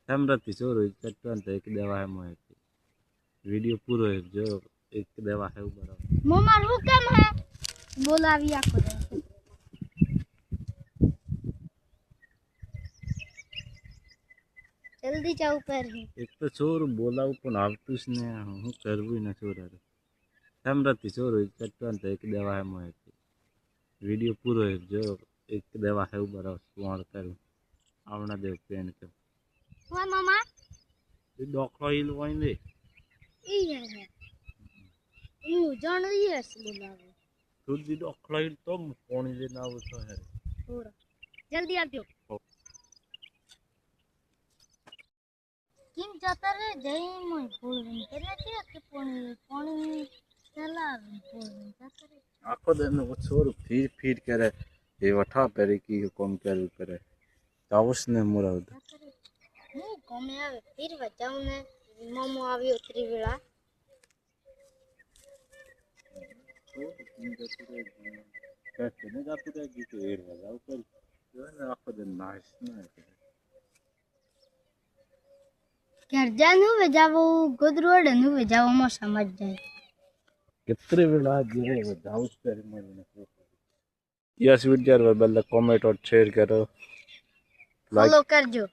हेमरती छोरो चट्टान तो एक देवा है मोहे वीडियो पूरो है जो एक देवा है ऊपर मोमार हुकम है बोलाविया को जल्दी जाओ पर एक तो छोर बोला पण आवतुस ने हूँ करवू न छोर हेमरती छोरो चट्टान तो एक देवा है मोहे वीडियो पूरो है जो एक देवा है ऊपर सुवाण कर आवना देव पेन के हुआ मामा डॉक्टर हिल वहीं दे ई है यू जान रही है बोलावे खुद दी डॉक्टर हिल तो पानी लेना वो तो है पूरा जल्दी आ जाओ किन जाता रे जय मोय बोल तेरे क्या के पानी पानी चला बोल जाता रे आखो दिन वो छोर फिर फिर करे ये वठा पेरे की कम करे तावस ने मोरा હું ગમે આવે ફીર બચાઉ ને મોમો આવ્યો ત્રી વેળા कैसे नहीं जाते रहेगी तो एड़ बजाओ कर जो है ना आखो दिन नाइस ना ઘર જાનું વેજાવો ગોદરોડ નું વેજાવો મો સમજ જાય कितने वेला जे जाउस पर मने यस वीडियो वर बेल कमेंट और शेयर करो ફોલો કરજો